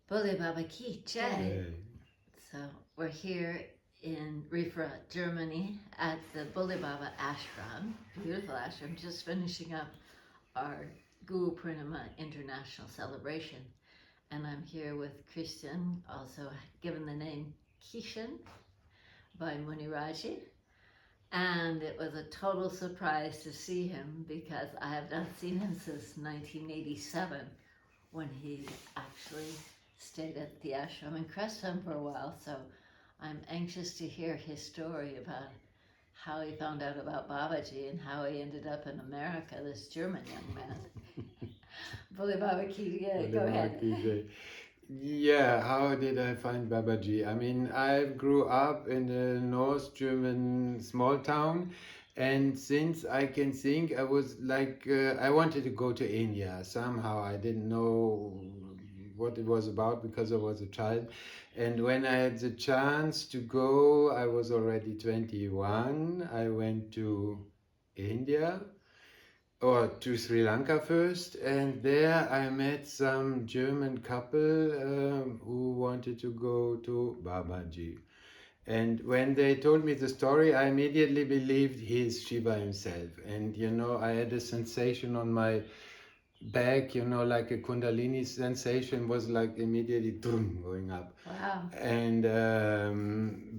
Bhole Babaji. Hey. So we're here in Rieferath, Germany at the Bhole Baba Ashram, beautiful ashram, just finishing up our Guru Purnima International Celebration. And I'm here with Kishan, also given the name Kishan by Muniraji. And it was a total surprise to see him because I have not seen him since 1987 when he actually stayed at the ashram in Creston for a while. So I'm anxious to hear his story about how he found out about Babaji and how he ended up in America, this German young man. Bhole Babaji, yeah, go ahead. Yeah, how did I find Babaji? I mean, I grew up in a North German small town, and since I can think, I was like, I wanted to go to India somehow. I didn't know what it was about because I was a child. And when I had the chance to go, I was already 21. I went to India or to Sri Lanka first, and there I met some German couple who wanted to go to Babaji. And when they told me the story, I immediately believed he's Shiva himself. And you know, I had a sensation on my back, you know, like a Kundalini sensation was like immediately boom, going up. Wow. And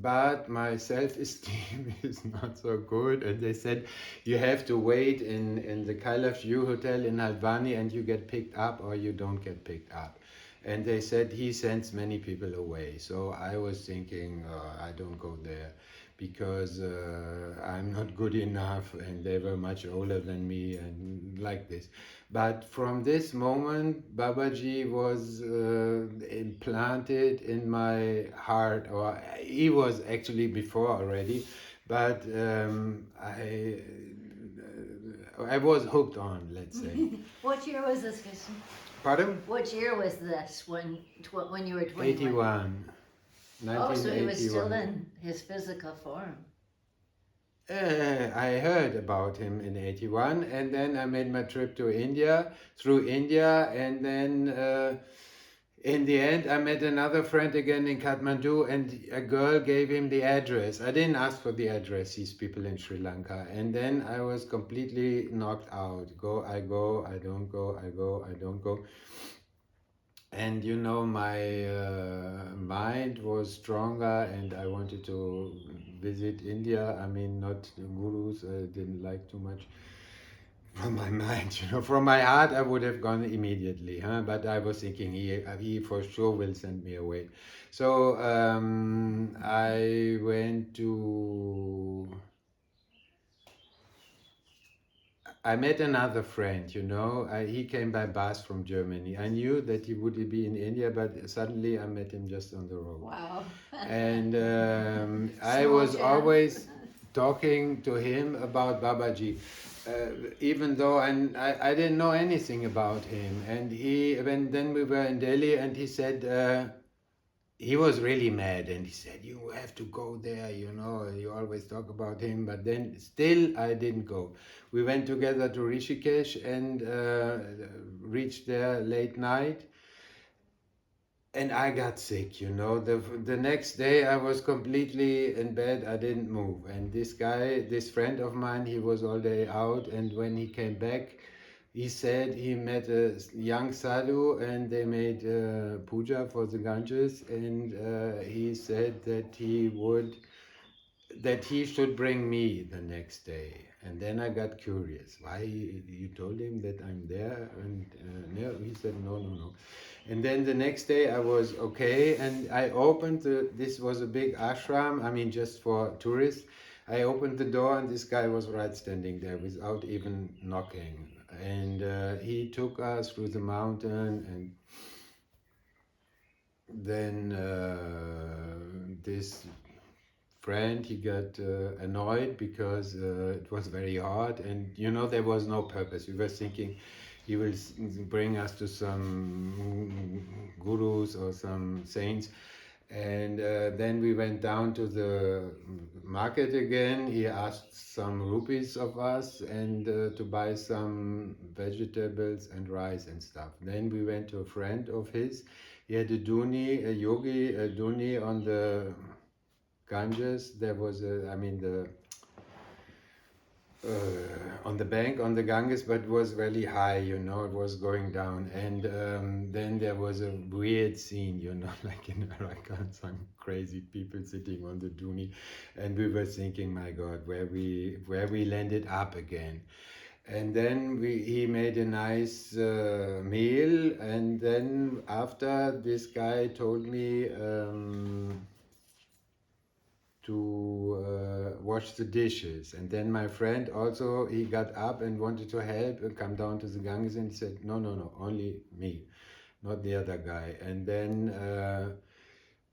but my self-esteem is not so good, and they said you have to wait in the Kailash View Hotel in Haldwani and you get picked up or you don't get picked up. And they said he sends many people away. So I was thinking, I don't go there because I'm not good enough, and they were much older than me and like this. But from this moment, Babaji was implanted in my heart, or he was actually before already, but I was hooked on, let's say. What year was this, Kishan? Pardon? What year was this when you were 21? 81. Oh, so he was still 1981. in his physical form. I heard about him in 81, and then I made my trip to India, through India, and then in the end I met another friend again in Kathmandu, and a girl gave him the address. I didn't ask for the address, these people in Sri Lanka, and then I was completely knocked out. I don't go, I don't go. And you know, my mind was stronger, and I wanted to visit India. I mean, not the gurus, I didn't like too much from my mind, you know. From my heart, I would have gone immediately, huh? But I was thinking he for sure will send me away. So I went to. I met another friend, you know. He came by bus from Germany. I knew that he would be in India, but suddenly I met him just on the road. Wow. And I Small was chance. always talking to him about Babaji, even though I didn't know anything about him. And then we were in Delhi, and he said, he was really mad, and he said, you have to go there, you know, you always talk about him. But then still I didn't go. We went together to Rishikesh and reached there late night, and I got sick, you know. The next day I was completely in bed, I didn't move. And this guy, this friend of mine, he was all day out, and when he came back, he said he met a young sadhu and they made puja for the Ganges, and he said that he should bring me the next day. And then I got curious. Why you told him that I'm there? And no, he said no, no, no. And then the next day I was okay, and I opened this was a big ashram. I mean, just for tourists. I opened the door, and this guy was right standing there without even knocking. And he took us through the mountain, and then this friend, he got annoyed because it was very hard, and you know, there was no purpose. We were thinking he will bring us to some gurus or some saints, And then we went down to the market again. He asked some rupees of us and to buy some vegetables and rice and stuff. Then we went to a friend of his. He had a duni, a yogi, a duni on the Ganges. There was a, I mean, the on the bank on the Ganges, but it was really high, you know, it was going down. And then there was a weird scene, you know, like in Arakan, some crazy people sitting on the duni. And we were thinking, my God, where we landed up again. And then he made a nice meal. And then after, this guy told me, to wash the dishes. And then my friend also, he got up and wanted to help and come down to the Ganges, and said, no, no, no, only me, not the other guy. And then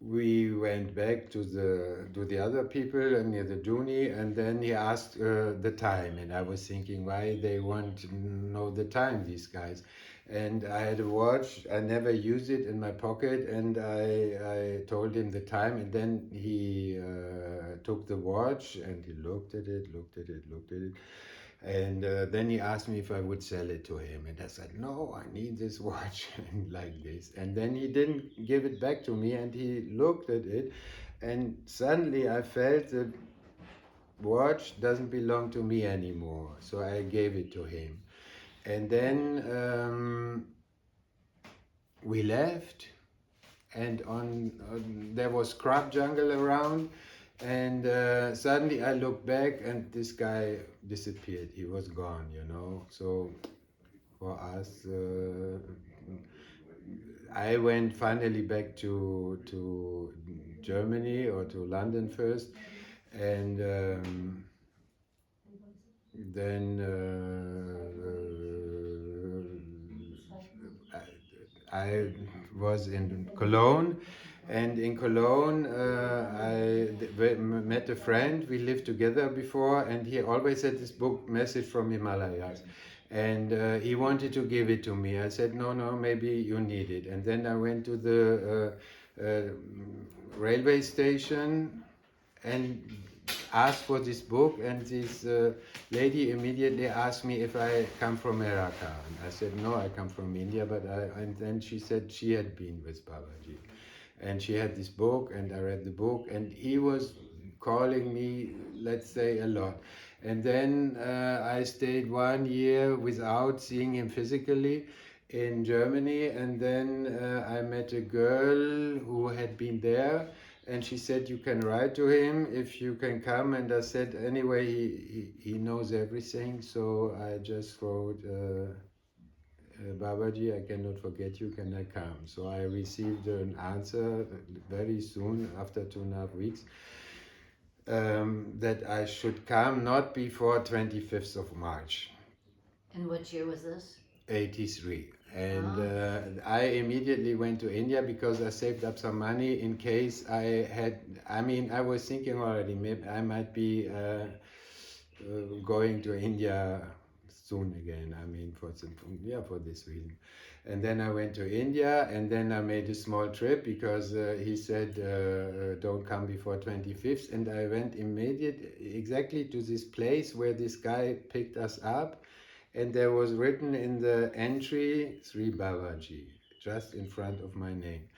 we went back to the other people and near the Duni, and then he asked the time, and I was thinking why they want to know the time, these guys. And I had a watch, I never used it, in my pocket, and I told him the time, and then he took the watch and he looked at it, and then he asked me if I would sell it to him. And I said, no, I need this watch, and like this. And then he didn't give it back to me, and he looked at it. And suddenly I felt the watch doesn't belong to me anymore. So I gave it to him. And then we left. And there was scrub jungle around. And suddenly I looked back, and this guy disappeared. He was gone, you know. So for us, I went finally back to Germany, or to London first, and then I was in Cologne, and in Cologne met a friend. We lived together before, and he always had this book, Message from Himalayas, and he wanted to give it to me. I said, no, no, maybe you need it. And then I went to the railway station and asked for this book, and this lady immediately asked me if I come from America. And I said, no, I come from India, and then she said she had been with Babaji. And she had this book, and I read the book, and he was calling me, let's say, a lot. And then I stayed 1 year without seeing him physically in Germany, and then I met a girl who had been there, and she said, you can write to him if you can come. And I said, anyway, he knows everything. So I just wrote, Babaji, I cannot forget you, can I come? So I received an answer very soon, after 2.5 weeks, that I should come not before 25th of March. And what year was this? 83. And I immediately went to India because I saved up some money in case I was thinking already, maybe I might be going to India soon again. For this reason. And then I went to India, and then I made a small trip because he said, don't come before 25th. And I went exactly to this place where this guy picked us up. And there was written in the entry, Sri Babaji, just in front of my name.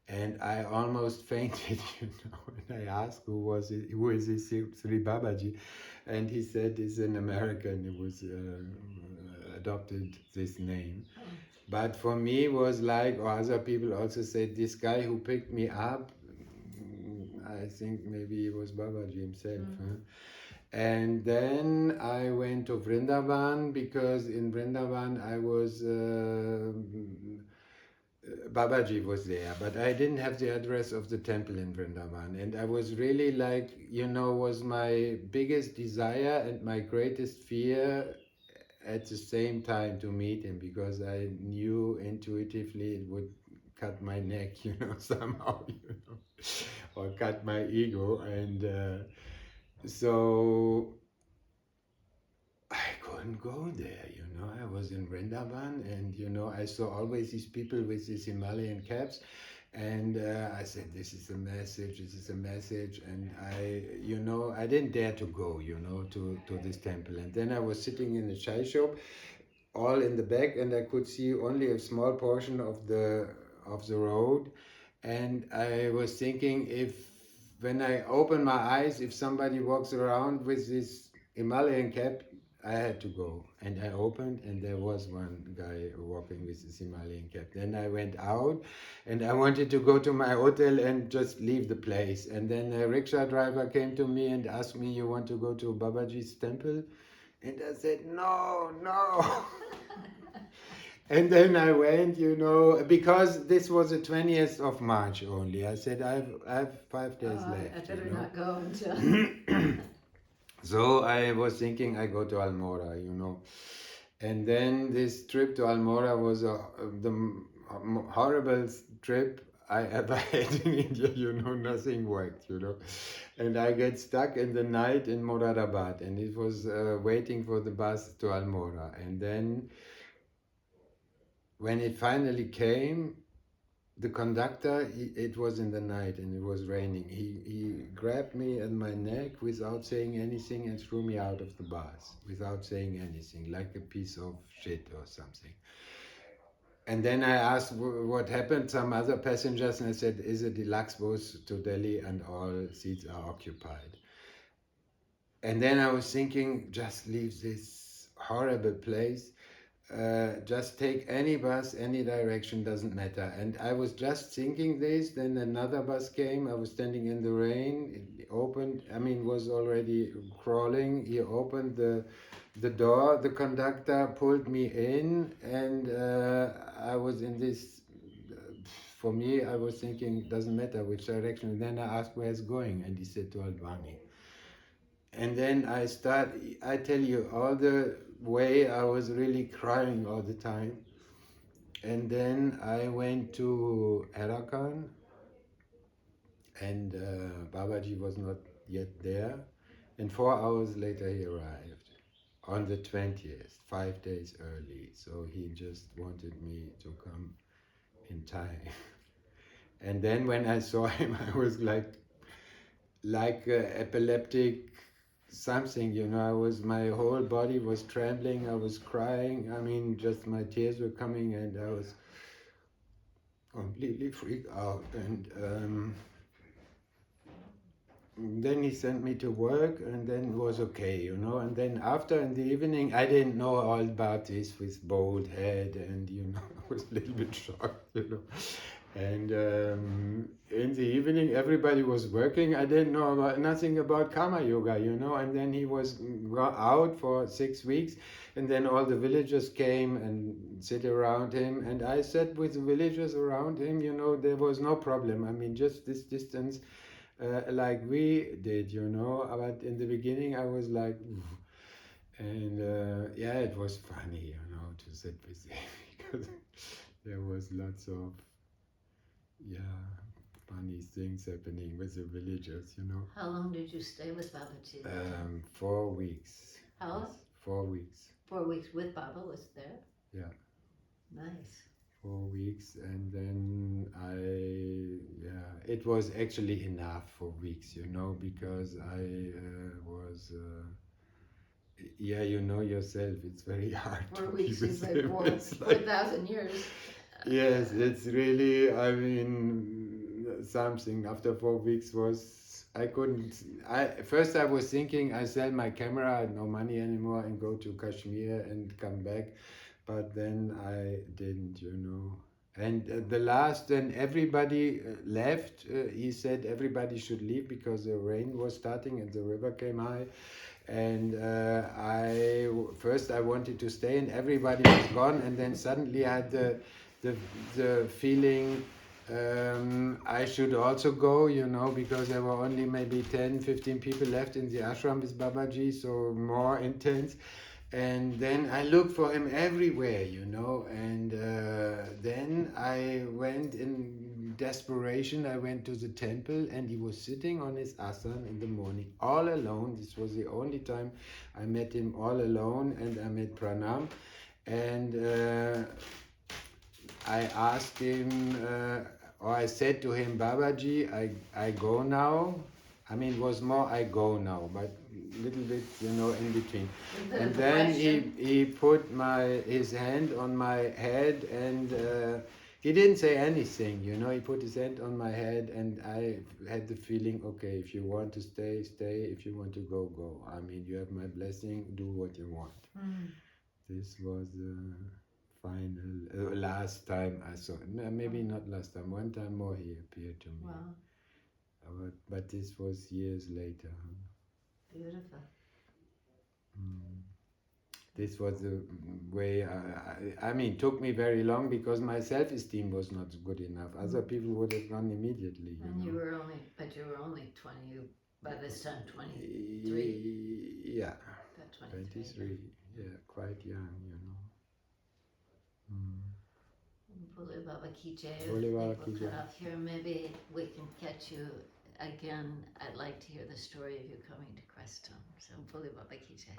And I almost fainted, when I asked who is this Sri Babaji. And he said he's an American who was adopted this name. But for me it was like, or other people also said, this guy who picked me up, I think maybe he was Babaji himself. Huh? And then I went to Vrindavan, because in Vrindavan I was, Babaji was there, but I didn't have the address of the temple in Vrindavan. And I was really like, was my biggest desire and my greatest fear at the same time to meet him, because I knew intuitively it would cut my neck, somehow, or cut my ego. And so I couldn't go there, I was in Vrindavan, and I saw always these people with these Himalayan caps, And I said, this is a message, this is a message. And I didn't dare to go, to this temple. And then I was sitting in a chai shop, all in the back, and I could see only a small portion of the road. And I was thinking, if when I open my eyes, if somebody walks around with this Himalayan cap, I had to go. And I opened, and there was one guy walking with this Himalayan cap. Then I went out, and I wanted to go to my hotel and just leave the place. And then a rickshaw driver came to me and asked me, "You want to go to Babaji's temple?" And I said, "No, no." And then I went, because this was the 20th of March only. I said, I have 5 days left. I better not go until. So I was thinking I go to Almora, And then this trip to Almora was the horrible trip I ever had in India, nothing worked, And I get stuck in the night in Moradabad, and it was waiting for the bus to Almora. And then when it finally came, the conductor, it was in the night and it was raining. He grabbed me at my neck without saying anything and threw me out of the bus without saying anything, like a piece of shit or something. And then I asked what happened, some other passengers, and I said, is a deluxe bus to Delhi and all seats are occupied. And then I was thinking, just leave this horrible place. Just take any bus, any direction, doesn't matter. And I was just thinking this, then another bus came. I was standing in the rain. It opened, was already crawling. He opened the door. The conductor pulled me in, and I was in this. For me, I was thinking, doesn't matter which direction. And then I asked where it's going, and he said to Albani. And then I tell you, all the way I was really crying all the time. And then I went to Arakan, and Babaji was not yet there. And 4 hours later he arrived on the 20th, 5 days early. So he just wanted me to come in time. And then when I saw him, I was like epileptic something, my whole body was trembling, I was crying, just my tears were coming, and I was completely freaked out. And then he sent me to work, and then it was okay, and then after in the evening, I didn't know all about this with bald head, and I was a little bit shocked, And in the evening, everybody was working. I didn't know nothing about Karma Yoga, And then he was out for 6 weeks, and then all the villagers came and sit around him. And I sat with the villagers around him, there was no problem. Just this distance, like we did, But in the beginning, I was like, and it was funny, to sit with him because there was lots of funny things happening with the villagers, How long did you stay with Babaji? 4 weeks. How long? 4 weeks. 4 weeks with Baba was there? Yeah. Nice. 4 weeks, and then it was actually enough for weeks, because I was, yourself, it's very hard 4 to weeks keep is it like safe. 4,000 years. Yes, it's really, something. After 4 weeks first I was thinking I sell my camera, I had no money anymore, and go to Kashmir and come back. But then I didn't, And then everybody left. He said everybody should leave because the rain was starting and the river came high. And first I wanted to stay, and everybody was gone. And then suddenly I had the feeling I should also go, because there were only maybe 10, 15 people left in the ashram with Babaji, so more intense. And then I looked for him everywhere, and then I went in desperation. I went to the temple, and he was sitting on his asana in the morning, all alone. This was the only time I met him all alone, and I met Pranam. And I asked him or I said to him, Babaji, I go now. I mean, it was more I go now, but little bit, in between. And then he put his hand on my head, and he didn't say anything, he put his hand on my head, and I had the feeling, okay, if you want to stay, stay. If you want to go, go. I mean, you have my blessing, do what you want. This was final, last time I saw him. Maybe not last time, one time more he appeared to me. Wow. But this was years later. Beautiful. This was the way, I mean, took me very long because my self-esteem was not good enough. Other people would have gone immediately. And you were only 20, by this time 23. Yeah, About 23. Yeah, quite young, Bhole Baba Ki Jai. Bhole Baba Ki We'll Jai. cut off here. Maybe we can catch you again. I'd like to hear the story of you coming to Questum. So Bhole Baba Ki Jai.